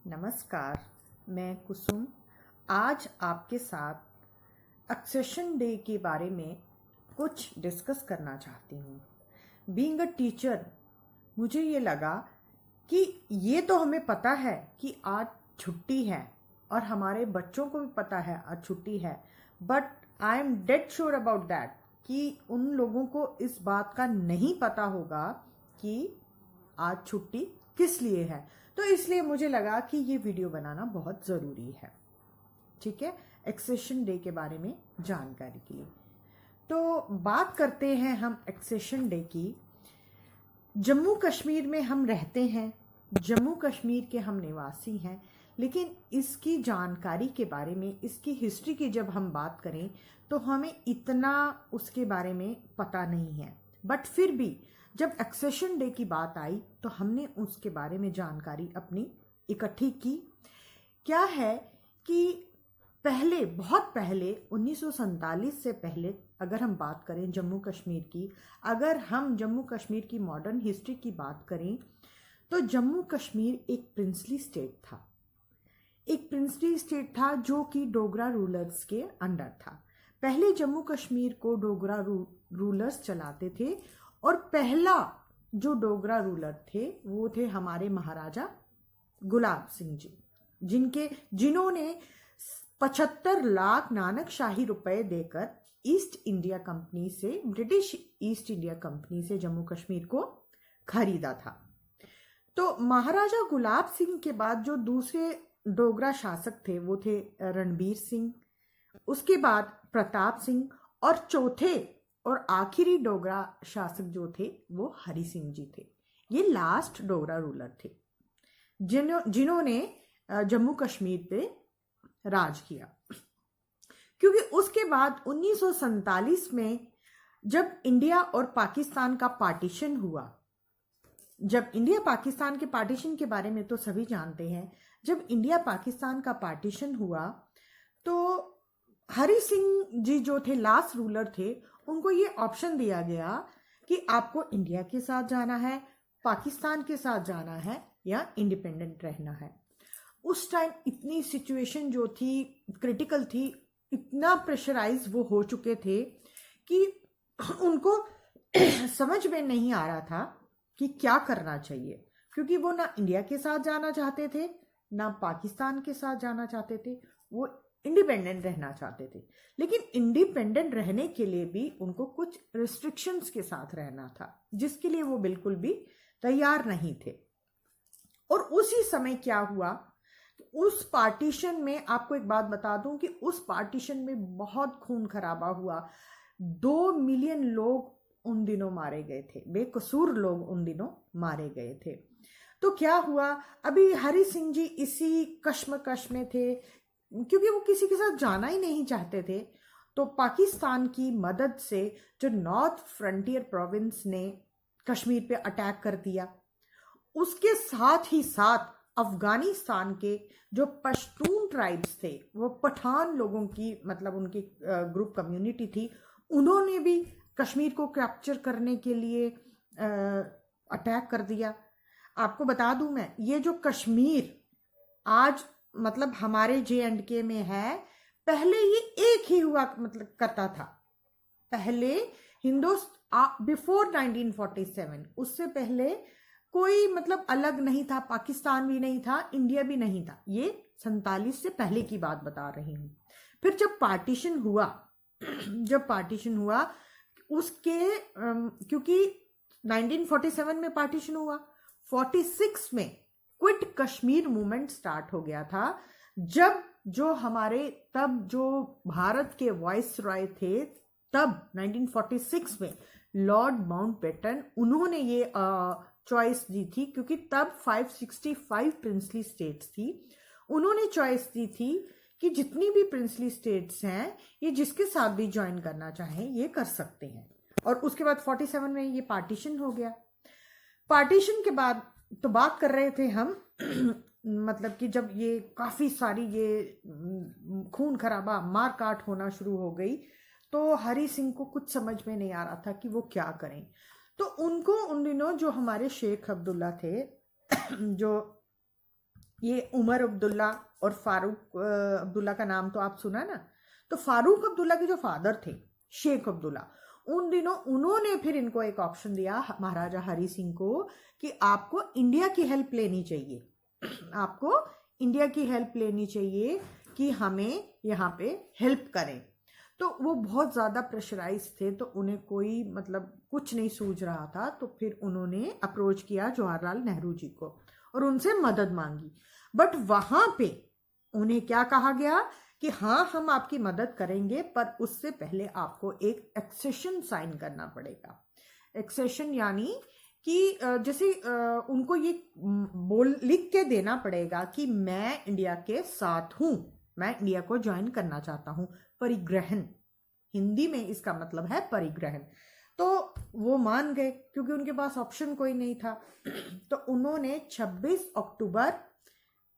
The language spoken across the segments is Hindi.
नमस्कार, मैं कुसुम आज आपके साथ एक्सेशन डे के बारे में कुछ डिस्कस करना चाहती हूँ। बीइंग अ टीचर मुझे ये लगा कि ये तो हमें पता है कि आज छुट्टी है और हमारे बच्चों को भी पता है आज छुट्टी है, but I am dead sure about that कि उन लोगों को इस बात का नहीं पता होगा कि आज छुट्टी किस लिए है। तो इसलिए मुझे लगा कि ये वीडियो बनाना बहुत ज़रूरी है। ठीक है, एक्सेशन डे के बारे में जानकारी के लिए तो बात करते हैं हम एक्सेशन डे की। जम्मू कश्मीर में हम रहते हैं, जम्मू कश्मीर के हम निवासी हैं, लेकिन इसकी जानकारी के बारे में, इसकी हिस्ट्री की जब हम बात करें तो हमें इतना उसके बारे में पता नहीं है। बट फिर भी जब एक्सेशन डे की बात आई तो हमने उसके बारे में जानकारी अपनी इकट्ठी की। क्या है कि पहले, बहुत पहले 1947 से पहले अगर हम बात करें जम्मू कश्मीर की, अगर हम जम्मू कश्मीर की मॉडर्न हिस्ट्री की बात करें तो जम्मू कश्मीर एक प्रिंसली स्टेट था। एक प्रिंसली स्टेट था जो कि डोगरा रूलर्स के अंडर था। पहले जम्मू कश्मीर को डोगरा रूलर्स चलाते थे और पहला जो डोगरा रूलर थे वो थे हमारे महाराजा गुलाब सिंह जी, जिन्होंने 75 लाख नानक शाही रुपए देकर ईस्ट इंडिया कंपनी से, ब्रिटिश ईस्ट इंडिया कंपनी से जम्मू कश्मीर को खरीदा था। तो महाराजा गुलाब सिंह के बाद जो दूसरे डोगरा शासक थे वो थे रणबीर सिंह, उसके बाद प्रताप सिंह और चौथे और आखिरी डोगरा शासक जो थे वो हरि सिंह जी थे। ये लास्ट डोगरा रूलर थे जिन्होंने जम्मू कश्मीर पे राज किया। क्योंकि उसके बाद 1947 में जब इंडिया और पाकिस्तान का पार्टीशन हुआ, जब इंडिया पाकिस्तान के पार्टीशन के बारे में तो सभी जानते हैं, जब इंडिया पाकिस्तान का पार्टीशन हुआ तो हरि सिंह जी जो थे लास्ट रूलर थे, उनको ये ऑप्शन दिया गया कि आपको इंडिया के साथ जाना है, पाकिस्तान के साथ जाना है या इंडिपेंडेंट रहना है। उस टाइम इतनी सिचुएशन जो थी क्रिटिकल थी, इतना प्रेशराइज वो हो चुके थे कि उनको समझ में नहीं आ रहा था कि क्या करना चाहिए, क्योंकि वो ना इंडिया के साथ जाना चाहते थे ना पाकिस्तान के साथ जाना चाहते थे, वो इंडिपेंडेंट रहना चाहते थे। लेकिन इंडिपेंडेंट रहने के लिए भी उनको कुछ रिस्ट्रिक्शंस के साथ रहना था, जिसके लिए वो बिल्कुल भी तैयार नहीं थे। और उसी समय क्या हुआ, उस पार्टीशन में आपको एक बात बता दूं कि उस पार्टीशन में बहुत खून खराबा हुआ। 2 मिलियन लोग उन दिनों मारे गए थे, बेकसूर लोग उन दिनों मारे गए थे। तो क्या हुआ, अभी हरि सिंह जी इसी कश्मकश में थे क्योंकि वो किसी के साथ जाना ही नहीं चाहते थे। तो पाकिस्तान की मदद से जो नॉर्थ फ्रंटियर प्रोविंस ने कश्मीर पे अटैक कर दिया, उसके साथ ही साथ अफगानिस्तान के जो पश्तून ट्राइब्स थे, वो पठान लोगों की, मतलब उनकी ग्रुप कम्युनिटी थी, उन्होंने भी कश्मीर को कैप्चर करने के लिए अटैक कर दिया। आपको बता दूं मैं, ये जो कश्मीर आज मतलब हमारे J&K में है, पहले ये एक ही हुआ मतलब करता था। पहले बिफोर 1947, उससे पहले कोई मतलब अलग नहीं था, पाकिस्तान भी नहीं था, इंडिया भी नहीं था। ये 47 से पहले की बात बता रही हूँ। फिर जब पार्टीशन हुआ उसके क्योंकि 1947 में पार्टीशन हुआ, 46 में क्विट कश्मीर मूवमेंट स्टार्ट हो गया था, जब जो हमारे तब जो भारत के वाइस रॉय थे, तब 1946 में लॉर्ड माउंटबेटन, उन्होंने ये चॉइस दी थी, क्योंकि तब 565 प्रिंसली स्टेट्स थी। उन्होंने चॉइस दी थी कि जितनी भी प्रिंसली स्टेट्स हैं, ये जिसके साथ भी ज्वाइन करना चाहें ये कर सकते हैं। और उसके बाद 47 में ये पार्टीशन हो गया। पार्टीशन के बाद तो बात कर रहे थे हम मतलब कि जब ये काफ़ी सारी ये खून खराबा, मार काट होना शुरू हो गई, तो हरि सिंह को कुछ समझ में नहीं आ रहा था कि वो क्या करें। तो उनको उन दिनों जो हमारे शेख अब्दुल्ला थे, जो ये उमर अब्दुल्ला और फारूक अब्दुल्ला का नाम तो आप सुना ना। तो फारूक अब्दुल्ला के जो फादर थे शेख अब्दुल्ला, उन दिनों उन्होंने फिर इनको एक ऑप्शन दिया महाराजा हरि सिंह को कि आपको इंडिया की हेल्प लेनी चाहिए, आपको इंडिया की हेल्प लेनी चाहिए कि हमें यहाँ पे हेल्प करें। तो वो बहुत ज़्यादा प्रेशराइज थे, तो उन्हें कोई मतलब कुछ नहीं सूझ रहा था। तो फिर उन्होंने अप्रोच किया जवाहरलाल नेहरू जी को और उनसे मदद मांगी। बट वहाँ पे उन्हें क्या कहा गया कि हाँ हम आपकी मदद करेंगे, पर उससे पहले आपको एक एक्सेशन साइन करना पड़ेगा। एक्सेशन यानी कि जैसे उनको ये लिख के देना पड़ेगा कि मैं इंडिया के साथ हूँ, मैं इंडिया को ज्वाइन करना चाहता हूँ। परिग्रहण, हिंदी में इसका मतलब है परिग्रहण। तो वो मान गए क्योंकि उनके पास ऑप्शन कोई नहीं था। तो उन्होंने 26 अक्टूबर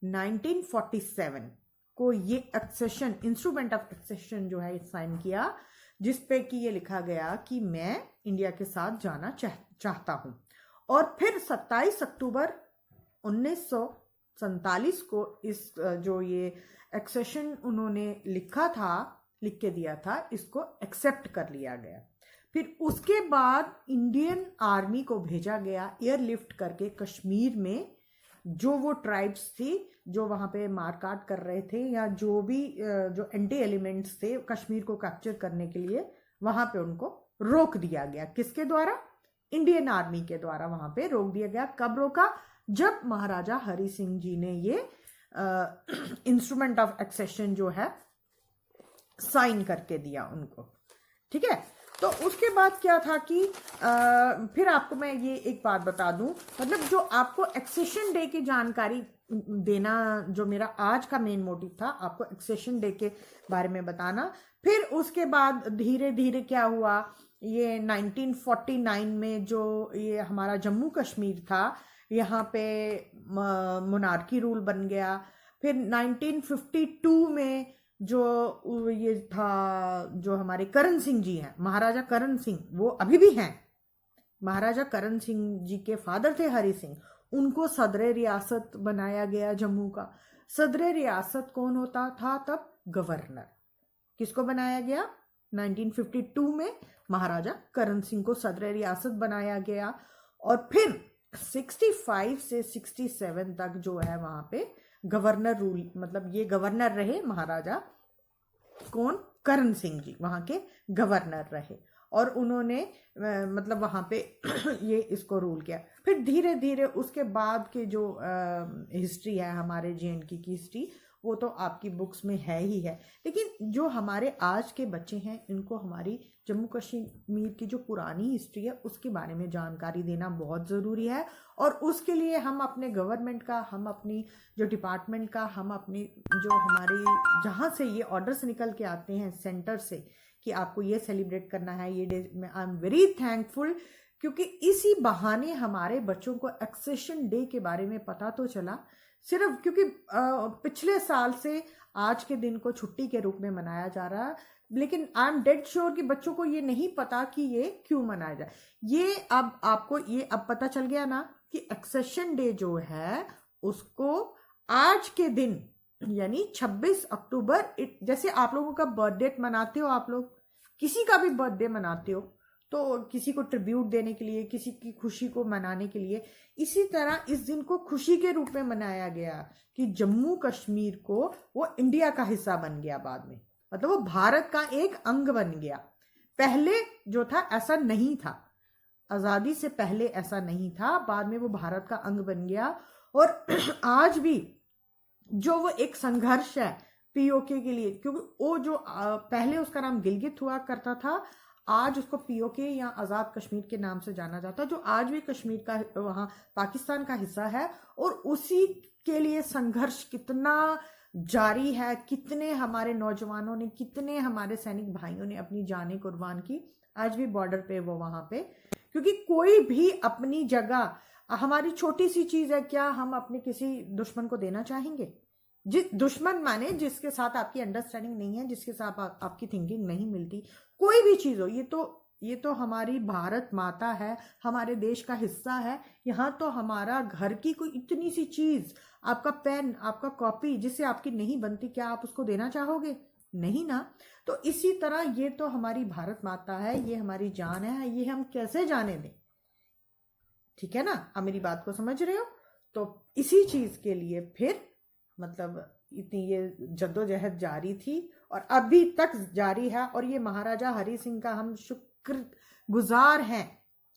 1947 को ये एक्सेशन, इंस्ट्रूमेंट ऑफ एक्सेशन जो है साइन किया, जिसपे कि ये लिखा गया कि मैं इंडिया के साथ जाना चाहता हूँ। और फिर 27 अक्टूबर 1947 को इस जो ये एक्सेशन उन्होंने लिख के दिया था, इसको एक्सेप्ट कर लिया गया। फिर उसके बाद इंडियन आर्मी को भेजा गया एयरलिफ्ट करके कश्मीर में, जो वो ट्राइब्स थी जो वहाँ पे मारकाट कर रहे थे या जो भी जो एंटी एलिमेंट्स थे कश्मीर को कैप्चर करने के लिए, वहाँ पे उनको रोक दिया गया। किसके द्वारा? इंडियन आर्मी के द्वारा वहाँ पे रोक दिया गया। कब रोका? जब महाराजा हरि सिंह जी ने ये इंस्ट्रूमेंट ऑफ एक्सेशन जो है साइन करके दिया उनको। ठीक है, तो उसके बाद क्या था कि फिर आपको मैं ये एक बात बता दूं, मतलब जो आपको एक्सेशन डे की जानकारी देना जो मेरा आज का मेन मोटिव था, आपको एक्सेशन डे के बारे में बताना। फिर उसके बाद धीरे धीरे क्या हुआ, ये 1949 में जो ये हमारा जम्मू कश्मीर था, यहाँ पे मोनार्की रूल बन गया। फिर 1952 में जो ये था, जो हमारे करण सिंह जी हैं, महाराजा करण सिंह, वो अभी भी हैं। महाराजा करण सिंह जी के फादर थे हरि सिंह, उनको सदर रियासत बनाया गया जम्मू का। सदर रियासत कौन होता था तब? गवर्नर। किसको बनाया गया? 1952 में महाराजा करण सिंह को सदर रियासत बनाया गया। और फिर 65 से 67 तक जो है वहां पे गवर्नर रूल, मतलब ये गवर्नर रहे महाराजा कौन? करण सिंह जी वहां के गवर्नर रहे और उन्होंने मतलब वहां पे ये इसको रूल किया। फिर धीरे धीरे उसके बाद के जो हिस्ट्री है हमारे JNK की हिस्ट्री, वो तो आपकी बुक्स में है ही है, लेकिन जो हमारे आज के बच्चे हैं इनको हमारी जम्मू कश्मीर की जो पुरानी हिस्ट्री है उसके बारे में जानकारी देना बहुत ज़रूरी है। और उसके लिए हम अपने गवर्नमेंट का, हम अपनी जो डिपार्टमेंट का, हम अपनी जो हमारी जहाँ से ये ऑर्डर्स निकल के आते हैं सेंटर से कि आपको ये सेलिब्रेट करना है ये डे, में आई एम वेरी थैंकफुल, क्योंकि इसी बहाने हमारे बच्चों को एक्सेशन डे के बारे में पता तो चला। सिर्फ क्योंकि पिछले साल से आज के दिन को छुट्टी के रूप में मनाया जा रहा है, लेकिन आई एम डेड श्योर कि बच्चों को ये नहीं पता कि ये क्यों मनाया जाए। ये अब आपको ये अब पता चल गया ना कि एक्सेशन डे जो है उसको आज के दिन यानी 26 अक्टूबर, जैसे आप लोगों का बर्थडे मनाते हो, आप लोग किसी का भी बर्थडे मनाते हो तो किसी को ट्रिब्यूट देने के लिए, किसी की खुशी को मनाने के लिए, इसी तरह इस दिन को खुशी के रूप में मनाया गया कि जम्मू कश्मीर को वो इंडिया का हिस्सा बन गया बाद में, मतलब वो भारत का एक अंग बन गया। पहले जो था ऐसा नहीं था, आज़ादी से पहले ऐसा नहीं था, बाद में वो भारत का अंग बन गया। और आज भी जो वो एक संघर्ष है POK के लिए, क्योंकि वो जो पहले उसका नाम गिलगित हुआ करता था, आज उसको POK या आज़ाद कश्मीर के नाम से जाना जाता है, जो आज भी कश्मीर का वहाँ पाकिस्तान का हिस्सा है। और उसी के लिए संघर्ष कितना जारी है, कितने हमारे नौजवानों ने, कितने हमारे सैनिक भाइयों ने अपनी जानें कुर्बान की, आज भी बॉर्डर पे वो वहाँ पे। क्योंकि कोई भी अपनी जगह, हमारी छोटी सी चीज़ है, क्या हम अपने किसी दुश्मन को देना चाहेंगे? जिस दुश्मन माने जिसके साथ आपकी अंडरस्टैंडिंग नहीं है, जिसके साथ आपकी थिंकिंग नहीं मिलती, कोई भी चीज़ हो, ये तो ये तो हमारी भारत माता है, हमारे देश का हिस्सा है। यहाँ तो हमारा घर की कोई इतनी सी चीज, आपका पेन, आपका कॉपी जिससे आपकी नहीं बनती, क्या आप उसको देना चाहोगे? नहीं ना। तो इसी तरह ये तो हमारी भारत माता है, ये हमारी जान है, ये हम कैसे जाने दें? ठीक है ना, आप मेरी बात को समझ रहे हो? तो इसी चीज के लिए फिर मतलब इतनी ये जद्दोजहद जारी थी और अभी तक जारी है। और ये महाराजा हरि सिंह का हम शुक्र गुजार हैं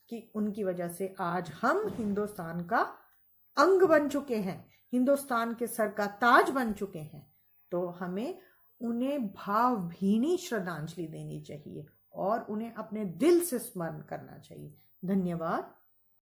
कि उनकी वजह से आज हम हिंदुस्तान का अंग बन चुके हैं, हिंदुस्तान के सर का ताज बन चुके हैं। तो हमें उन्हें भावभीनी श्रद्धांजलि देनी चाहिए और उन्हें अपने दिल से स्मरण करना चाहिए। धन्यवाद।